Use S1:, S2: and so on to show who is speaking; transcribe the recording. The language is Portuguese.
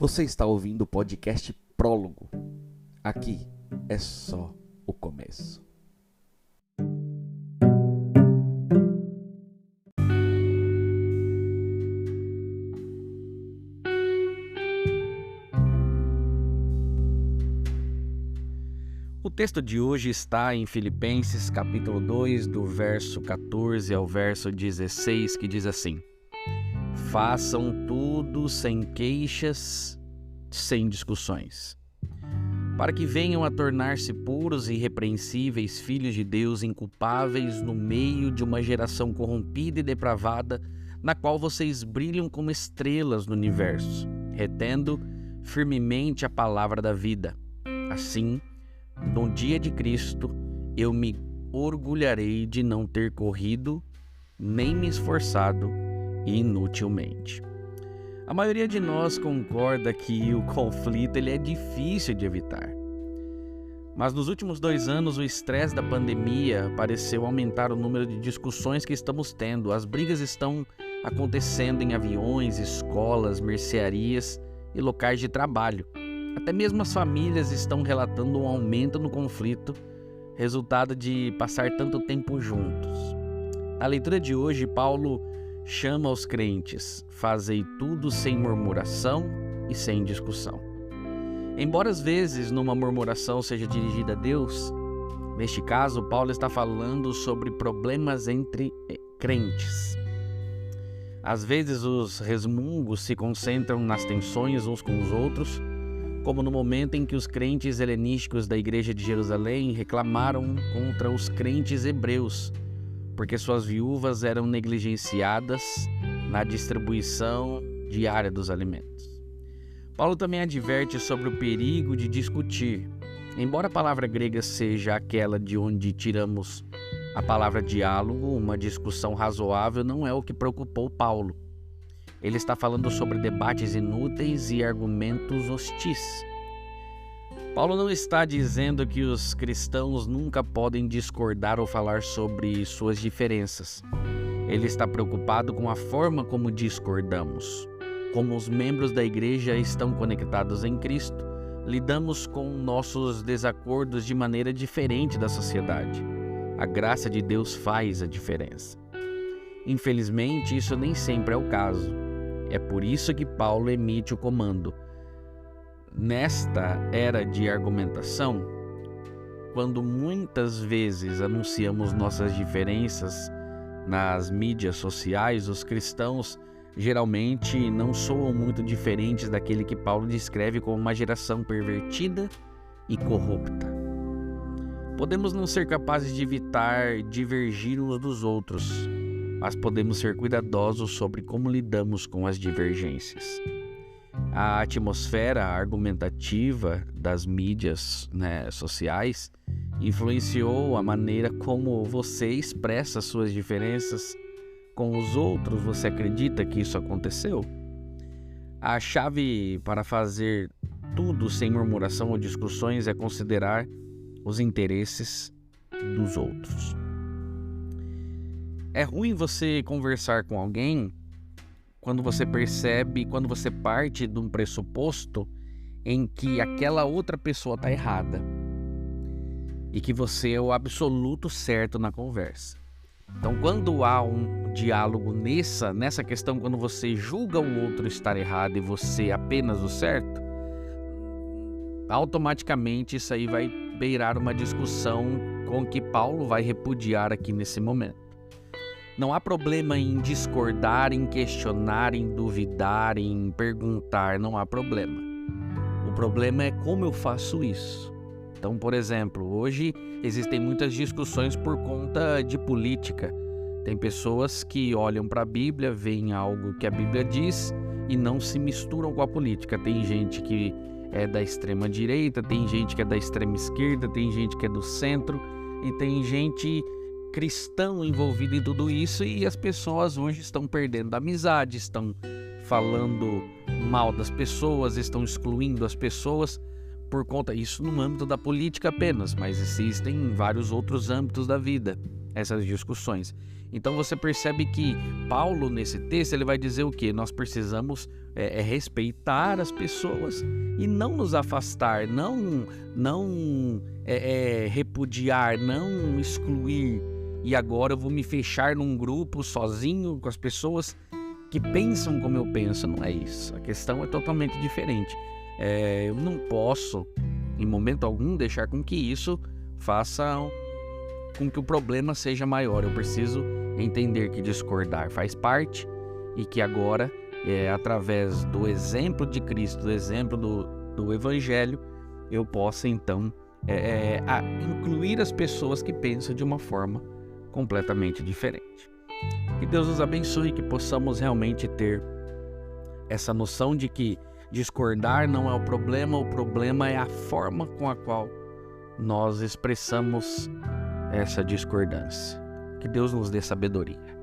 S1: Você está ouvindo o podcast Prólogo. Aqui é só o começo. O texto de hoje está em Filipenses capítulo 2, do verso 14 ao verso 16, que diz assim: façam tudo sem queixas, sem discussões, para que venham a tornar-se puros e irrepreensíveis filhos de Deus, inculpáveis no meio de uma geração corrompida e depravada, na qual vocês brilham como estrelas no universo, retendo firmemente a palavra da vida. Assim, no dia de Cristo, eu me orgulharei de não ter corrido, nem me esforçado inutilmente. A maioria de nós concorda que o conflito é difícil de evitar. Mas nos últimos 2 anos, o estresse da pandemia pareceu aumentar o número de discussões que estamos tendo. As brigas estão acontecendo em aviões, escolas, mercearias e locais de trabalho. Até mesmo as famílias estão relatando um aumento no conflito, resultado de passar tanto tempo juntos. Na leitura de hoje, Paulo chama os crentes: fazei tudo sem murmuração e sem discussão. Embora às vezes numa murmuração seja dirigida a Deus, neste caso Paulo está falando sobre problemas entre crentes. Às vezes os resmungos se concentram nas tensões uns com os outros, como no momento em que os crentes helenísticos da igreja de Jerusalém reclamaram contra os crentes hebreus, porque suas viúvas eram negligenciadas na distribuição diária dos alimentos. Paulo também adverte sobre o perigo de discutir. Embora a palavra grega seja aquela de onde tiramos a palavra diálogo, uma discussão razoável não é o que preocupou Paulo. Ele está falando sobre debates inúteis e argumentos hostis. Paulo não está dizendo que os cristãos nunca podem discordar ou falar sobre suas diferenças. Ele está preocupado com a forma como discordamos. Como os membros da igreja estão conectados em Cristo, lidamos com nossos desacordos de maneira diferente da sociedade. A graça de Deus faz a diferença. Infelizmente, isso nem sempre é o caso. É por isso que Paulo emite o comando. Nesta era de argumentação, quando muitas vezes anunciamos nossas diferenças nas mídias sociais, os cristãos geralmente não soam muito diferentes daquele que Paulo descreve como uma geração pervertida e corrupta. Podemos não ser capazes de evitar divergir uns dos outros, mas podemos ser cuidadosos sobre como lidamos com as divergências. A atmosfera argumentativa das mídias sociais influenciou a maneira como você expressa suas diferenças com os outros. Você acredita que isso aconteceu? A chave para fazer tudo sem murmuração ou discussões é considerar os interesses dos outros. É ruim você conversar com alguém quando você parte de um pressuposto em que aquela outra pessoa está errada e que você é o absoluto certo na conversa. Então, quando há um diálogo nessa questão, quando você julga o outro estar errado e você apenas o certo, automaticamente isso aí vai beirar uma discussão com que Paulo vai repudiar aqui nesse momento. Não há problema em discordar, em questionar, em duvidar, em perguntar, não há problema. O problema é como eu faço isso. Então, por exemplo, hoje existem muitas discussões por conta de política. Tem pessoas que olham para a Bíblia, veem algo que a Bíblia diz e não se misturam com a política. Tem gente que é da extrema direita, tem gente que é da extrema esquerda, tem gente que é do centro e tem gente cristão envolvido em tudo isso, e as pessoas hoje estão perdendo a amizade, estão falando mal das pessoas, estão excluindo as pessoas por conta disso, no âmbito da política apenas, mas existem em vários outros âmbitos da vida. essas discussões. Então você percebe que Paulo, nesse texto, ele vai dizer o quê? Nós precisamos respeitar as pessoas e não nos afastar, não repudiar, não excluir. E agora eu vou me fechar num grupo sozinho com as pessoas que pensam como eu penso. Não é isso. A questão é totalmente diferente. Eu não posso, em momento algum, deixar com que isso faça com que o problema seja maior. Eu preciso entender que discordar faz parte e que agora, através do exemplo de Cristo, do exemplo do Evangelho, eu possa então incluir as pessoas que pensam de uma forma completamente diferente. Que Deus nos abençoe, que possamos realmente ter essa noção de que discordar não é o problema é a forma com a qual nós expressamos essa discordância. Que Deus nos dê sabedoria.